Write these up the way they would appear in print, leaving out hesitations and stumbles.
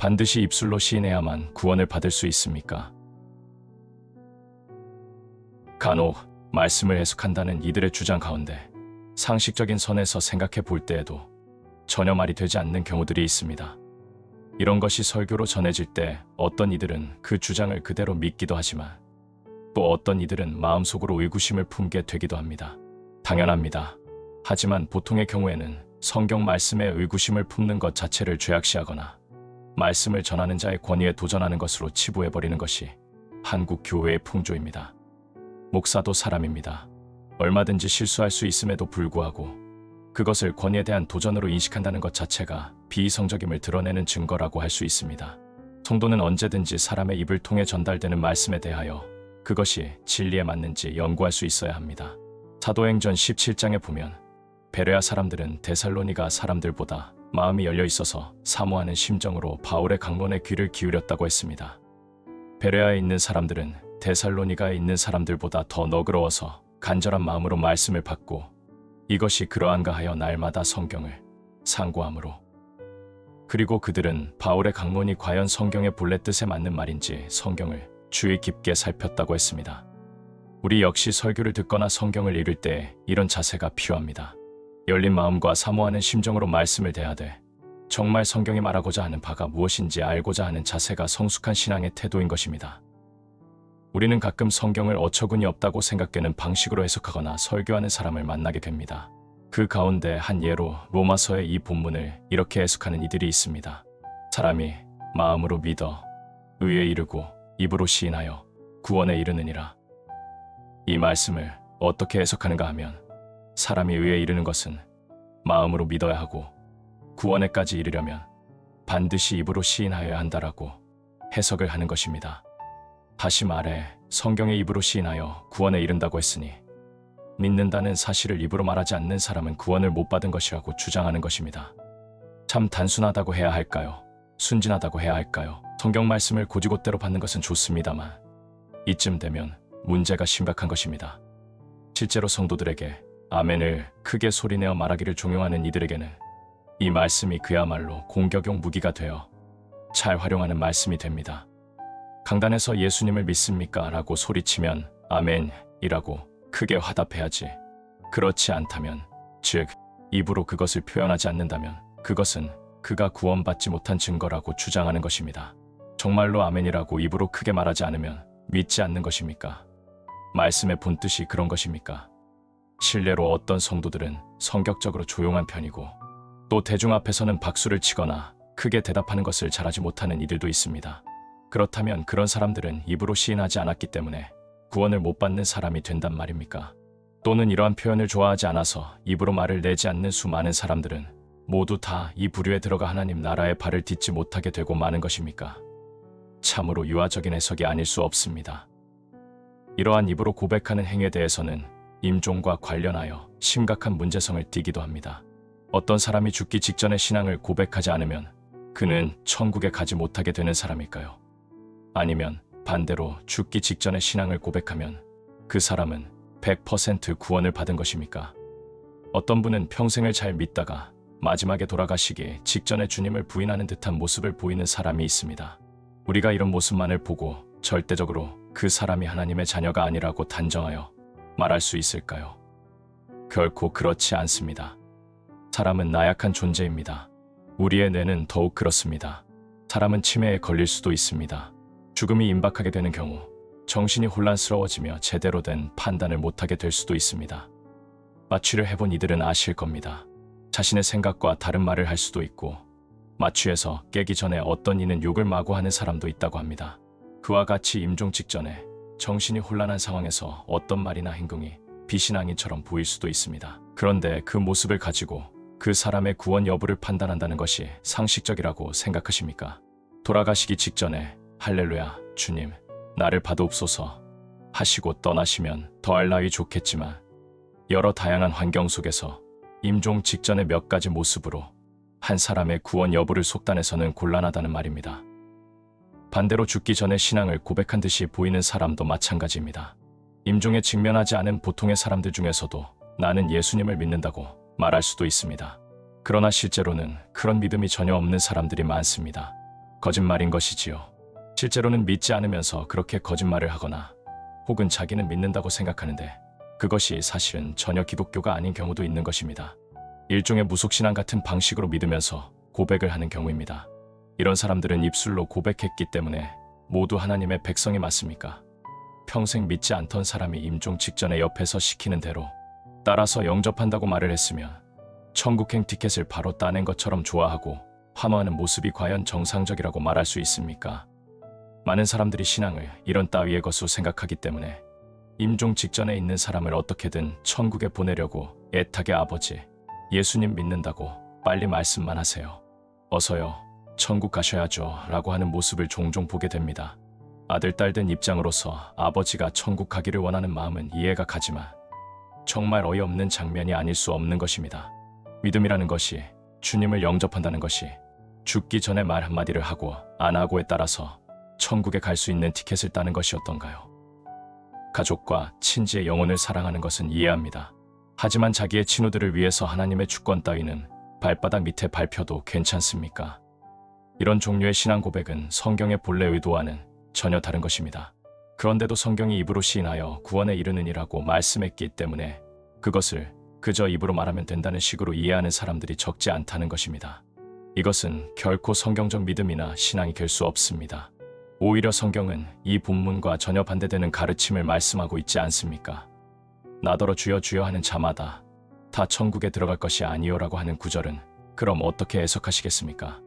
반드시 입술로 시인해야만 구원을 받을 수 있습니까? 간혹 말씀을 해석한다는 이들의 주장 가운데 상식적인 선에서 생각해 볼 때에도 전혀 말이 되지 않는 경우들이 있습니다. 이런 것이 설교로 전해질 때 어떤 이들은 그 주장을 그대로 믿기도 하지만 또 어떤 이들은 마음속으로 의구심을 품게 되기도 합니다. 당연합니다. 하지만 보통의 경우에는 성경 말씀에 의구심을 품는 것 자체를 죄악시하거나 말씀을 전하는 자의 권위에 도전하는 것으로 치부해버리는 것이 한국 교회의 풍조입니다. 목사도 사람입니다. 얼마든지 실수할 수 있음에도 불구하고 그것을 권위에 대한 도전으로 인식한다는 것 자체가 비이성적임을 드러내는 증거라고 할 수 있습니다. 성도는 언제든지 사람의 입을 통해 전달되는 말씀에 대하여 그것이 진리에 맞는지 연구할 수 있어야 합니다. 사도행전 17장에 보면 베레아 사람들은 데살로니가 사람들보다 마음이 열려 있어서 사모하는 심정으로 바울의 강론에 귀를 기울였다고 했습니다. 베레아에 있는 사람들은 데살로니가에 있는 사람들보다 더 너그러워서 간절한 마음으로 말씀을 받고 이것이 그러한가 하여 날마다 성경을 상고함으로, 그리고 그들은 바울의 강론이 과연 성경의 본래 뜻에 맞는 말인지 성경을 주의 깊게 살폈다고 했습니다. 우리 역시 설교를 듣거나 성경을 읽을 때 이런 자세가 필요합니다. 열린 마음과 사모하는 심정으로 말씀을 대하되 정말 성경이 말하고자 하는 바가 무엇인지 알고자 하는 자세가 성숙한 신앙의 태도인 것입니다. 우리는 가끔 성경을 어처구니 없다고 생각되는 방식으로 해석하거나 설교하는 사람을 만나게 됩니다. 그 가운데 한 예로 로마서의 이 본문을 이렇게 해석하는 이들이 있습니다. 사람이 마음으로 믿어 의에 이르고 입으로 시인하여 구원에 이르느니라. 이 말씀을 어떻게 해석하는가 하면 사람이 의에 이르는 것은 마음으로 믿어야 하고 구원에까지 이르려면 반드시 입으로 시인하여야 한다라고 해석을 하는 것입니다. 다시 말해 성경의 입으로 시인하여 구원에 이른다고 했으니 믿는다는 사실을 입으로 말하지 않는 사람은 구원을 못 받은 것이라고 주장하는 것입니다. 참 단순하다고 해야 할까요? 순진하다고 해야 할까요? 성경 말씀을 고지고대로 받는 것은 좋습니다만 이쯤 되면 문제가 심각한 것입니다. 실제로 성도들에게 아멘을 크게 소리내어 말하기를 종용하는 이들에게는 이 말씀이 그야말로 공격용 무기가 되어 잘 활용하는 말씀이 됩니다. 강단에서 예수님을 믿습니까? 라고 소리치면 아멘이라고 크게 화답해야지. 그렇지 않다면, 즉 입으로 그것을 표현하지 않는다면 그것은 그가 구원받지 못한 증거라고 주장하는 것입니다. 정말로 아멘이라고 입으로 크게 말하지 않으면 믿지 않는 것입니까? 말씀의 본뜻이 그런 것입니까? 실례로 어떤 성도들은 성격적으로 조용한 편이고 또 대중 앞에서는 박수를 치거나 크게 대답하는 것을 잘하지 못하는 이들도 있습니다. 그렇다면 그런 사람들은 입으로 시인하지 않았기 때문에 구원을 못 받는 사람이 된단 말입니까? 또는 이러한 표현을 좋아하지 않아서 입으로 말을 내지 않는 수많은 사람들은 모두 다 이 부류에 들어가 하나님 나라의 발을 딛지 못하게 되고 마는 것입니까? 참으로 유아적인 해석이 아닐 수 없습니다. 이러한 입으로 고백하는 행위에 대해서는 임종과 관련하여 심각한 문제성을 띠기도 합니다. 어떤 사람이 죽기 직전에 신앙을 고백하지 않으면 그는 천국에 가지 못하게 되는 사람일까요? 아니면 반대로 죽기 직전에 신앙을 고백하면 그 사람은 100% 구원을 받은 것입니까? 어떤 분은 평생을 잘 믿다가 마지막에 돌아가시기 직전에 주님을 부인하는 듯한 모습을 보이는 사람이 있습니다. 우리가 이런 모습만을 보고 절대적으로 그 사람이 하나님의 자녀가 아니라고 단정하여 말할 수 있을까요? 결코 그렇지 않습니다. 사람은 나약한 존재입니다. 우리의 뇌는 더욱 그렇습니다. 사람은 치매에 걸릴 수도 있습니다. 죽음이 임박하게 되는 경우 정신이 혼란스러워지며 제대로 된 판단을 못하게 될 수도 있습니다. 마취를 해본 이들은 아실 겁니다. 자신의 생각과 다른 말을 할 수도 있고 마취에서 깨기 전에 어떤 이는 욕을 마구 하는 사람도 있다고 합니다. 그와 같이 임종 직전에 정신이 혼란한 상황에서 어떤 말이나 행동이 비신앙인처럼 보일 수도 있습니다. 그런데 그 모습을 가지고 그 사람의 구원 여부를 판단한다는 것이 상식적이라고 생각하십니까? 돌아가시기 직전에 할렐루야 주님 나를 받옵소서 하시고 떠나시면 더할 나위 좋겠지만 여러 다양한 환경 속에서 임종 직전의 몇 가지 모습으로 한 사람의 구원 여부를 속단해서는 곤란하다는 말입니다. 반대로 죽기 전에 신앙을 고백한 듯이 보이는 사람도 마찬가지입니다. 임종에 직면하지 않은 보통의 사람들 중에서도 나는 예수님을 믿는다고 말할 수도 있습니다. 그러나 실제로는 그런 믿음이 전혀 없는 사람들이 많습니다. 거짓말인 것이지요. 실제로는 믿지 않으면서 그렇게 거짓말을 하거나 혹은 자기는 믿는다고 생각하는데 그것이 사실은 전혀 기독교가 아닌 경우도 있는 것입니다. 일종의 무속신앙 같은 방식으로 믿으면서 고백을 하는 경우입니다. 이런 사람들은 입술로 고백했기 때문에 모두 하나님의 백성이 맞습니까? 평생 믿지 않던 사람이 임종 직전에 옆에서 시키는 대로 따라서 영접한다고 말을 했으면 천국행 티켓을 바로 따낸 것처럼 좋아하고 환호하는 모습이 과연 정상적이라고 말할 수 있습니까? 많은 사람들이 신앙을 이런 따위의 것으로 생각하기 때문에 임종 직전에 있는 사람을 어떻게든 천국에 보내려고 애타게 아버지, 예수님 믿는다고 빨리 말씀만 하세요. 어서요, 천국 가셔야죠 라고 하는 모습을 종종 보게 됩니다. 아들, 딸 된 입장으로서 아버지가 천국 가기를 원하는 마음은 이해가 가지만 정말 어이없는 장면이 아닐 수 없는 것입니다. 믿음이라는 것이, 주님을 영접한다는 것이 죽기 전에 말 한마디를 하고 안 하고에 따라서 천국에 갈 수 있는 티켓을 따는 것이었던가요? 가족과 친지의 영혼을 사랑하는 것은 이해합니다. 하지만 자기의 친구들을 위해서 하나님의 주권 따위는 발바닥 밑에 밟혀도 괜찮습니까? 이런 종류의 신앙 고백은 성경의 본래 의도와는 전혀 다른 것입니다. 그런데도 성경이 입으로 시인하여 구원에 이르느니라고 말씀했기 때문에 그것을 그저 입으로 말하면 된다는 식으로 이해하는 사람들이 적지 않다는 것입니다. 이것은 결코 성경적 믿음이나 신앙이 될 수 없습니다. 오히려 성경은 이 본문과 전혀 반대되는 가르침을 말씀하고 있지 않습니까? 나더러 주여 주여 하는 자마다 다 천국에 들어갈 것이 아니요라고 하는 구절은 그럼 어떻게 해석하시겠습니까?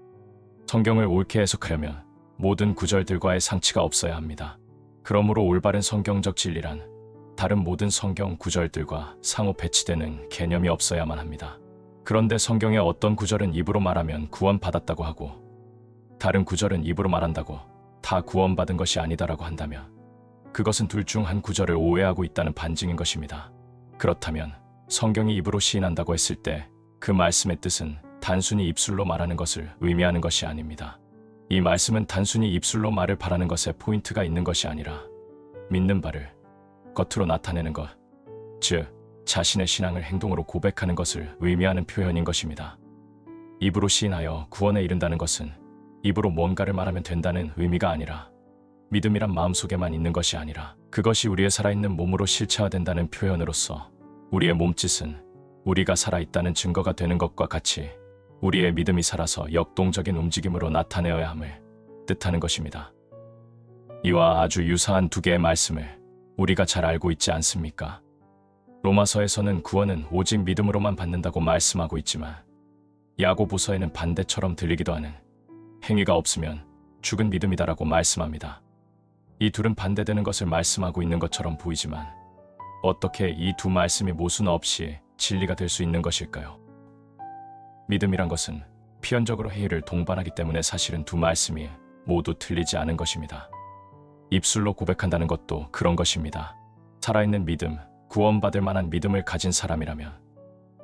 성경을 옳게 해석하려면 모든 구절들과의 상치가 없어야 합니다. 그러므로 올바른 성경적 진리란 다른 모든 성경 구절들과 상호 배치되는 개념이 없어야만 합니다. 그런데 성경의 어떤 구절은 입으로 말하면 구원받았다고 하고 다른 구절은 입으로 말한다고 다 구원받은 것이 아니다라고 한다면 그것은 둘 중 한 구절을 오해하고 있다는 반증인 것입니다. 그렇다면 성경이 입으로 시인한다고 했을 때 그 말씀의 뜻은 단순히 입술로 말하는 것을 의미하는 것이 아닙니다. 이 말씀은 단순히 입술로 말을 바라는 것에 포인트가 있는 것이 아니라 믿는 바를 겉으로 나타내는 것, 즉 자신의 신앙을 행동으로 고백하는 것을 의미하는 표현인 것입니다. 입으로 시인하여 구원에 이른다는 것은 입으로 뭔가를 말하면 된다는 의미가 아니라 믿음이란 마음속에만 있는 것이 아니라 그것이 우리의 살아있는 몸으로 실체화된다는 표현으로서 우리의 몸짓은 우리가 살아있다는 증거가 되는 것과 같이 우리의 믿음이 살아서 역동적인 움직임으로 나타내어야 함을 뜻하는 것입니다. 이와 아주 유사한 두 개의 말씀을 우리가 잘 알고 있지 않습니까? 로마서에서는 구원은 오직 믿음으로만 받는다고 말씀하고 있지만 야고보서에는 반대처럼 들리기도 하는 행위가 없으면 죽은 믿음이다라고 말씀합니다. 이 둘은 반대되는 것을 말씀하고 있는 것처럼 보이지만 어떻게 이 두 말씀이 모순 없이 진리가 될 수 있는 것일까요? 믿음이란 것은 필연적으로 행위를 동반하기 때문에 사실은 두 말씀이 모두 틀리지 않은 것입니다. 입술로 고백한다는 것도 그런 것입니다. 살아있는 믿음, 구원받을 만한 믿음을 가진 사람이라면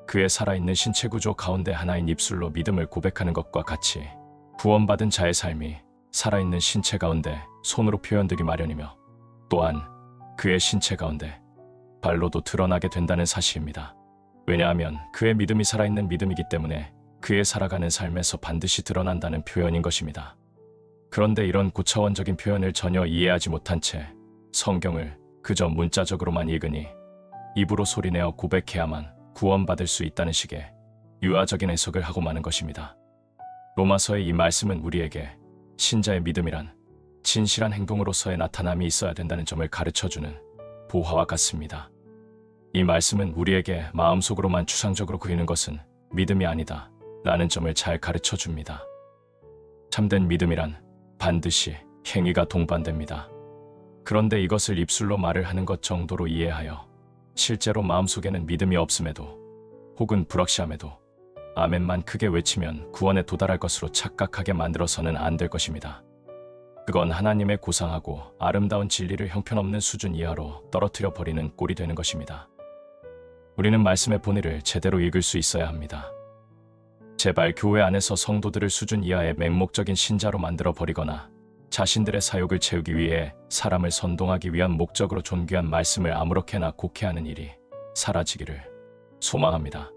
그의 살아있는 신체 구조 가운데 하나인 입술로 믿음을 고백하는 것과 같이 구원받은 자의 삶이 살아있는 신체 가운데 손으로 표현되기 마련이며 또한 그의 신체 가운데 발로도 드러나게 된다는 사실입니다. 왜냐하면 그의 믿음이 살아있는 믿음이기 때문에 그의 살아가는 삶에서 반드시 드러난다는 표현인 것입니다. 그런데 이런 고차원적인 표현을 전혀 이해하지 못한 채 성경을 그저 문자적으로만 읽으니 입으로 소리내어 고백해야만 구원받을 수 있다는 식의 유아적인 해석을 하고 마는 것입니다. 로마서의 이 말씀은 우리에게 신자의 믿음이란 진실한 행동으로서의 나타남이 있어야 된다는 점을 가르쳐주는 보화와 같습니다. 이 말씀은 우리에게 마음속으로만 추상적으로 그리는 것은 믿음이 아니다 라는 점을 잘 가르쳐줍니다. 참된 믿음이란 반드시 행위가 동반됩니다. 그런데 이것을 입술로 말을 하는 것 정도로 이해하여 실제로 마음속에는 믿음이 없음에도 혹은 불확실함에도 아멘만 크게 외치면 구원에 도달할 것으로 착각하게 만들어서는 안 될 것입니다. 그건 하나님의 고상하고 아름다운 진리를 형편없는 수준 이하로 떨어뜨려 버리는 꼴이 되는 것입니다. 우리는 말씀의 본의를 제대로 읽을 수 있어야 합니다. 제발 교회 안에서 성도들을 수준 이하의 맹목적인 신자로 만들어 버리거나 자신들의 사욕을 채우기 위해 사람을 선동하기 위한 목적으로 존귀한 말씀을 아무렇게나 곡해하는 일이 사라지기를 소망합니다.